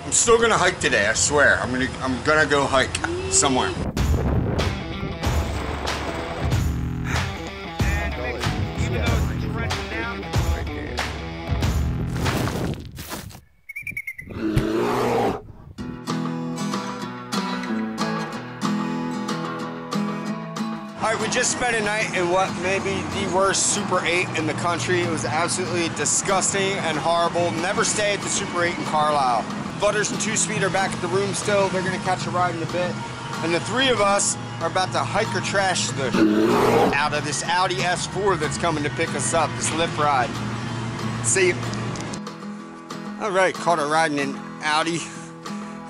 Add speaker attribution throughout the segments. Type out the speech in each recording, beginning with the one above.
Speaker 1: I'm still gonna hike today, I swear. I'm gonna go hike somewhere. Alright, we just spent a night in what may be the worst Super 8 in the country. It was absolutely disgusting and horrible. Never stay at the Super 8 in Carlisle. Butters and 2-Speed are back at the room still. They're gonna catch a ride in a bit. And the three of us are about to hike or trash the out of this Audi S4 that's coming to pick us up, this lift ride. See you. Alright, caught a ride in an Audi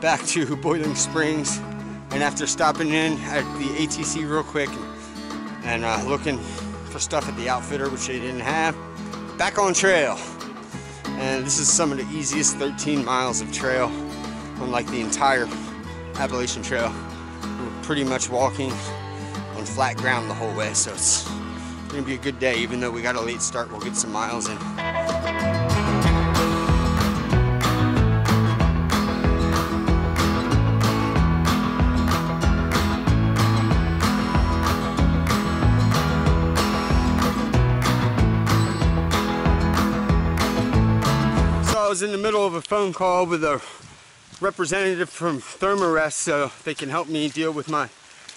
Speaker 1: back to Boiling Springs. And after stopping in at the ATC real quick and looking for stuff at the outfitter, which they didn't have, back on trail. And this is some of the easiest 13 miles of trail on like the entire Appalachian Trail. We're pretty much walking on flat ground the whole way, so it's gonna be a good day. Even though we got a late start, we'll get some miles in. I was in the middle of a phone call with a representative from Thermarest, so they can help me deal with my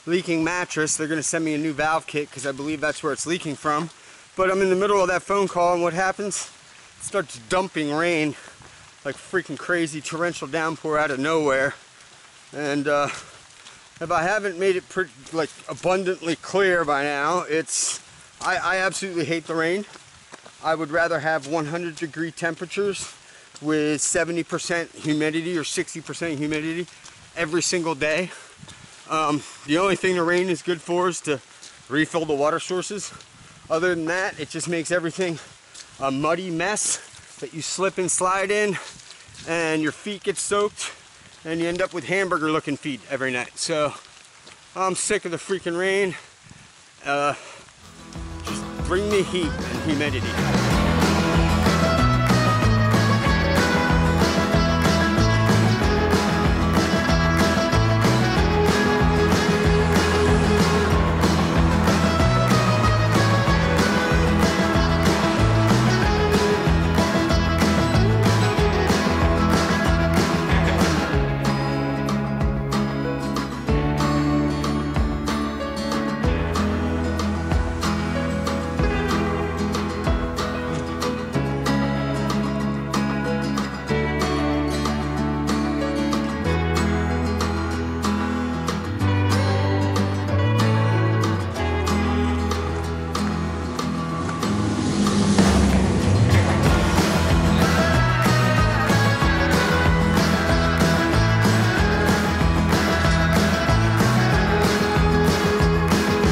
Speaker 1: leaking mattress. They're going to send me a new valve kit because I believe that's where it's leaking from. But I'm in the middle of that phone call, and what happens? It starts dumping rain like freaking crazy, torrential downpour out of nowhere. And if I haven't made it pretty, like, abundantly clear by now, I absolutely hate the rain. I would rather have 100-degree temperatures with 70% humidity or 60% humidity every single day. The only thing the rain is good for is to refill the water sources. Other than that, it just makes everything a muddy mess that you slip and slide in, and your feet get soaked, and you end up with hamburger looking feet every night. So I'm sick of the freaking rain. Just bring me heat and humidity.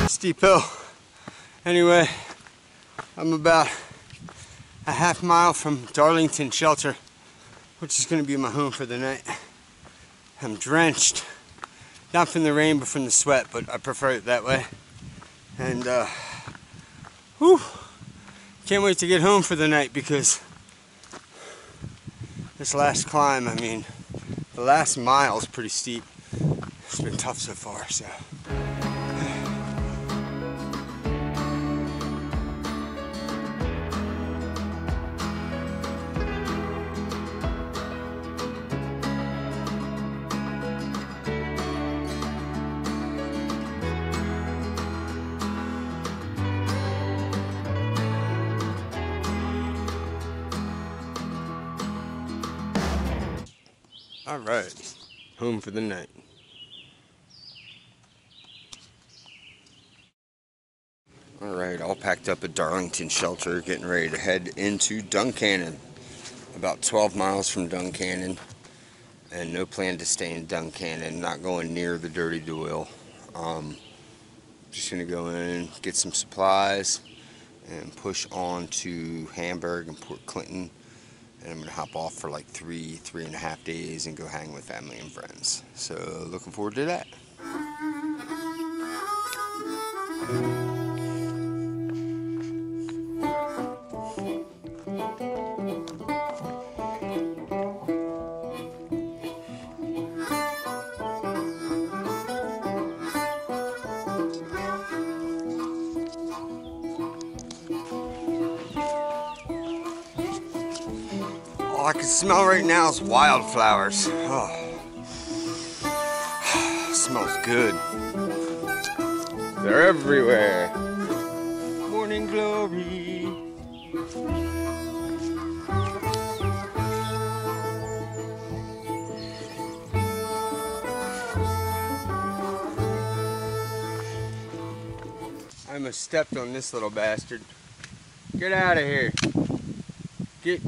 Speaker 1: Steep hill. Anyway, I'm about a half mile from Darlington Shelter, which is going to be my home for the night. I'm drenched, not from the rain but from the sweat, but I prefer it that way. And whew, can't wait to get home for the night, because this last climb, I mean, the last mile is pretty steep. It's been tough so far, so. Alright, home for the night. Alright, all packed up at Darlington Shelter, getting ready to head into Duncannon. About 12 miles from Duncannon, and no plan to stay in Duncannon, not going near the dirty Doyle. Just gonna go in, get some supplies, and push on to Hamburg and Port Clinton. And I'm gonna hop off for like 3.5 days and go hang with family and friends. So looking forward to that. I can smell right now is wildflowers. Oh. Smells good. They're everywhere. Morning glory. I almost stepped on this little bastard. Get out of here. Get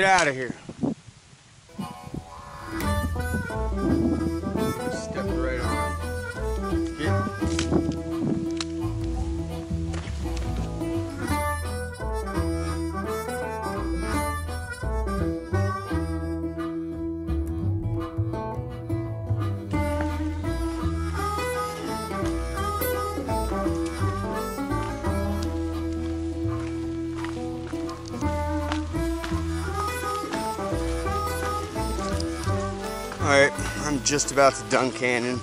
Speaker 1: out of here. Step right on. Alright, I'm just about to Duncannon,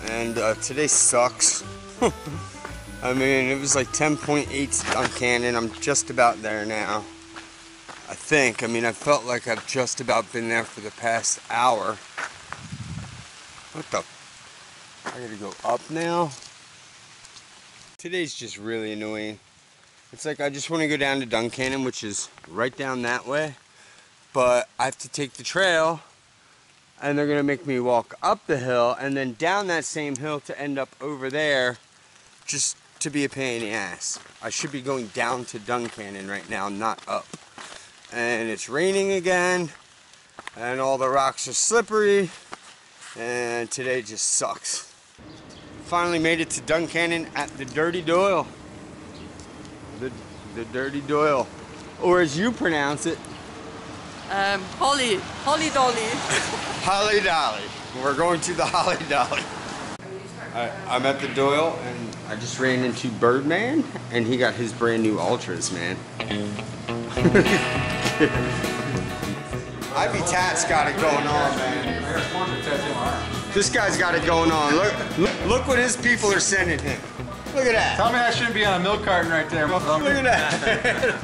Speaker 1: and today sucks. I mean, it was like 10.8 to Duncannon. I'm just about there now, I think. I mean, I felt like I've just about been there for the past hour. What the? I gotta go up now? Today's just really annoying. It's like I just want to go down to Duncannon, which is right down that way, but I have to take the trail. And they're gonna make me walk up the hill and then down that same hill to end up over there, just to be a pain in the ass. I should be going down to Duncannon right now, not up. And it's raining again, and all the rocks are slippery, and today just sucks. Finally made it to Duncannon at the Dirty Doyle. The Dirty Doyle, or as you pronounce it,
Speaker 2: Holly Dolly.
Speaker 1: Holly Dolly. We're going to the Holly Dolly. I'm at the Doyle, and I just ran into Birdman, and he got his brand new Ultras, man. Ivy Tat's got it going on, man. This guy's got it going on. Look what his people are sending him. Look at that.
Speaker 3: Tell me I shouldn't be on a milk carton right there.
Speaker 1: Look at that.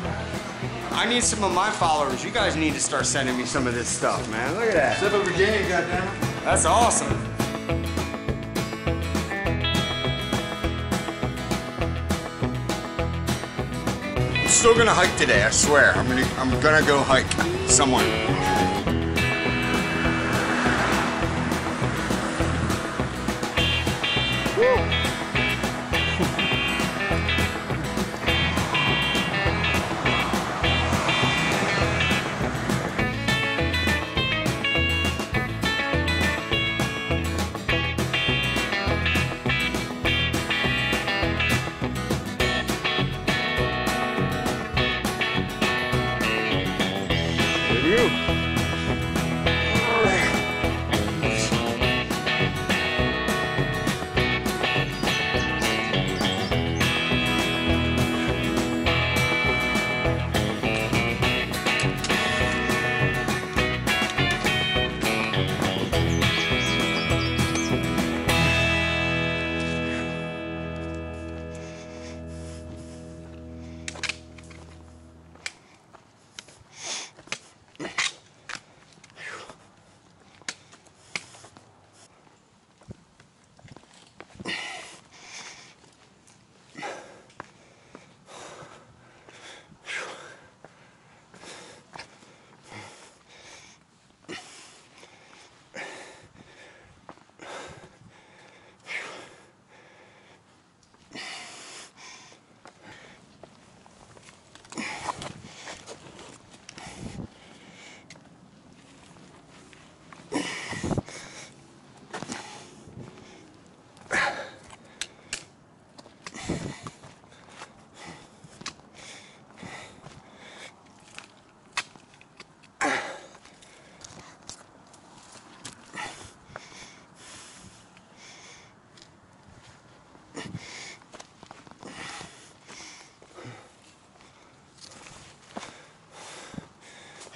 Speaker 1: I need some of my followers. You guys need to start sending me some of this stuff, man. Look at that.
Speaker 3: Sip of Virginia, goddammit.
Speaker 1: That's awesome. I'm still gonna hike today, I swear. I'm gonna go hike somewhere. Woo.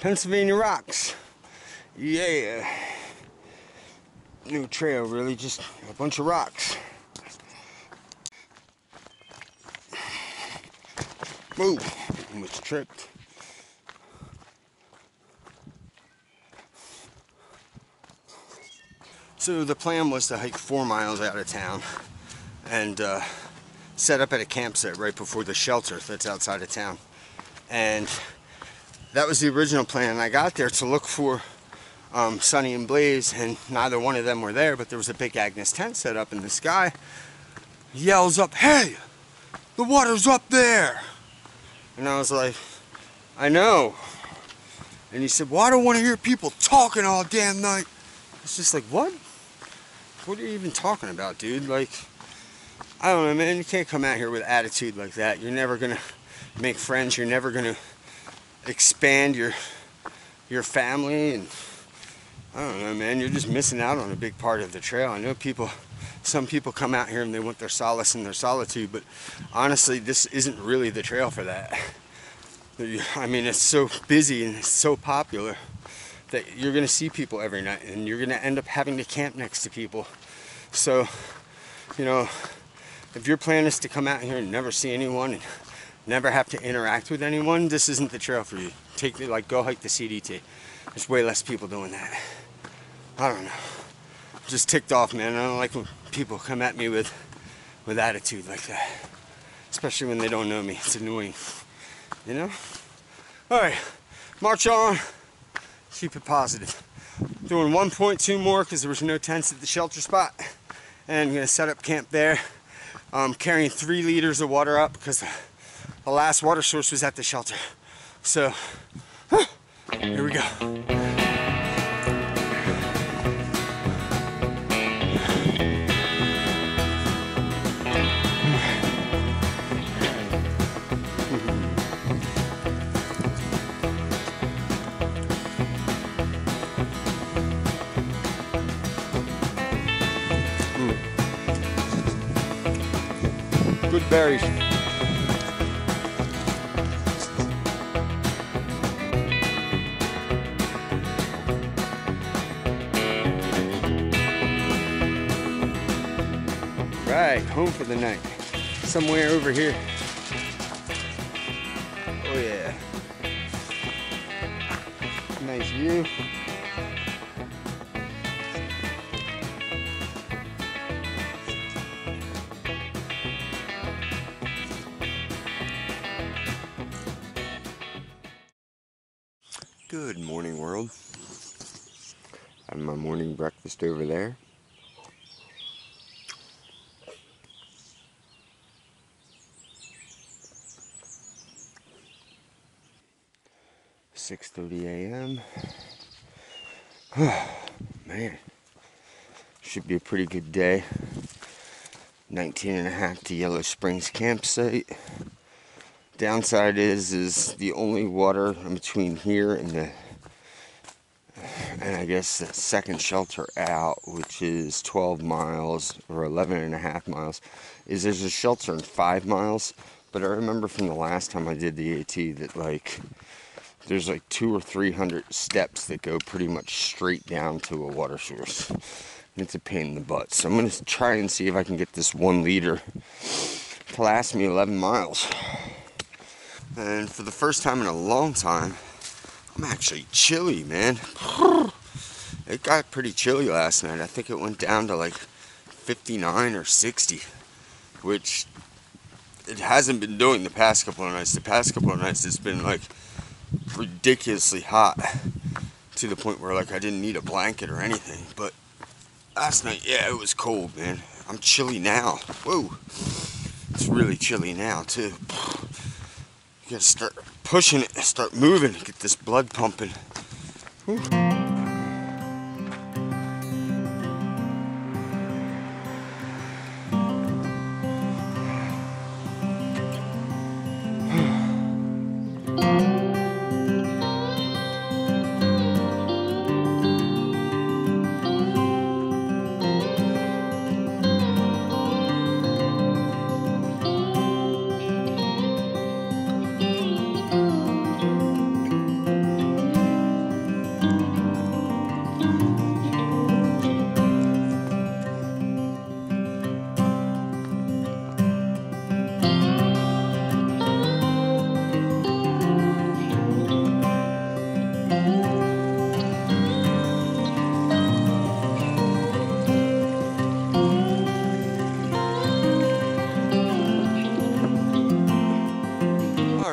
Speaker 1: Pennsylvania rocks. Yeah. New trail, really, just a bunch of rocks. Whoa, almost tripped. So the plan was to hike 4 miles out of town and set up at a campsite right before the shelter that's outside of town. And that was the original plan. I got there to look for Sonny and Blaze, and neither one of them were there, but there was a big Agnes tent set up, and this guy yells up, "Hey, the water's up there!" And I was like, "I know." And he said, "Well, I don't want to hear people talking all damn night." It's just like, what? What are you even talking about, dude? Like, I don't know, man. You can't come out here with attitude like that. You're never gonna make friends. You're never gonna expand your family, and I don't know, man. You're just missing out on a big part of the trail. I know some people come out here and they want their solace in their solitude, but honestly, this isn't really the trail for that. I mean, it's so busy and it's so popular that you're gonna see people every night, and you're gonna end up having to camp next to people. So, you know, if your plan is to come out here and never see anyone and never have to interact with anyone, this isn't the trail for you. Go hike the CDT. There's way less people doing that. I don't know. I'm just ticked off, man. I don't like when people come at me with attitude like that, especially when they don't know me. It's annoying, you know? All right, march on. Keep it positive. Doing 1.2 more because there was no tents at the shelter spot, and I'm gonna set up camp there. Carrying 3 liters of water up because the last water source was at the shelter. So, here we go. Good berries. Right, home for the night. Somewhere over here. Oh yeah. Nice view. Good morning, world. Having my morning breakfast over there. (6:30 a.m.) Man, should be a pretty good day. 19.5 to Yellow Springs campsite. Downside is the only water in between here and I guess the second shelter out, which is 12 miles or 11.5 miles, is there's a shelter in 5 miles. But I remember from the last time I did the AT that like there's like 200 or 300 steps that go pretty much straight down to a water source. And it's a pain in the butt. So I'm gonna try and see if I can get this 1 liter to last me 11 miles. And for the first time in a long time, I'm actually chilly, man. It got pretty chilly last night. I think it went down to like 59 or 60, which it hasn't been doing the past couple of nights. The past couple of nights it's been like ridiculously hot to the point where like I didn't need a blanket or anything. But last night, yeah, it was cold, man. I'm chilly now. Whoa. It's really chilly now too. You gotta start pushing it, start moving, get this blood pumping. Whew.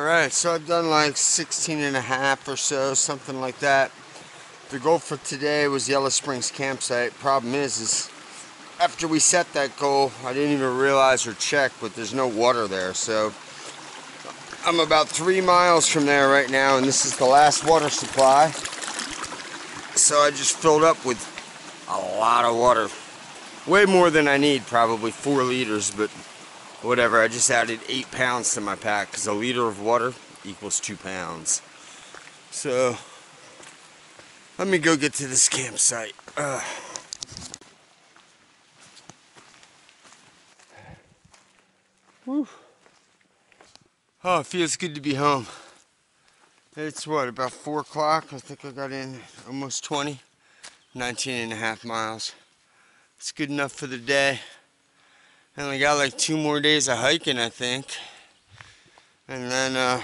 Speaker 1: Alright, so I've done like 16 and a half or so, something like that. The goal for today was Yellow Springs campsite. Problem is after we set that goal, I didn't even realize or check, but there's no water there. So I'm about 3 miles from there right now, and this is the last water supply. So I just filled up with a lot of water. Way more than I need, probably 4 liters, but whatever. I just added 8 pounds to my pack because a liter of water equals 2 pounds. So let me go get to this campsite. Whew. Oh, it feels good to be home. It's what, about 4 o'clock? I think I got in almost 20. 19 and a half miles. It's good enough for the day. I only got like 2 more days of hiking, I think. And then I'm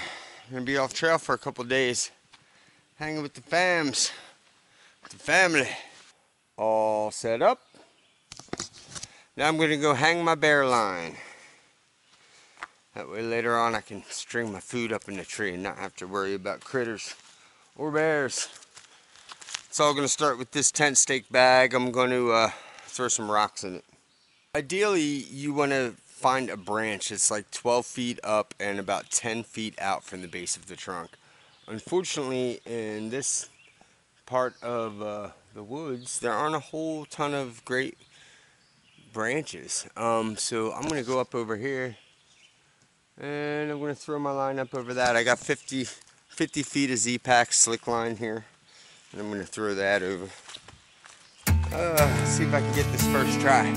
Speaker 1: gonna be off trail for a couple days. Hanging with the fams. With the family. All set up. Now I'm gonna go hang my bear line. That way later on I can string my food up in the tree and not have to worry about critters or bears. It's all gonna start with this tent stake bag. I'm going to throw some rocks in it. Ideally, you want to find a branch that's like 12 feet up and about 10 feet out from the base of the trunk. Unfortunately, in this part of the woods, there aren't a whole ton of great branches. So I'm going to go up over here, and I'm going to throw my line up over that. I got 50 feet of Z-Pack slick line here, and I'm going to throw that over. See if I can get this first try.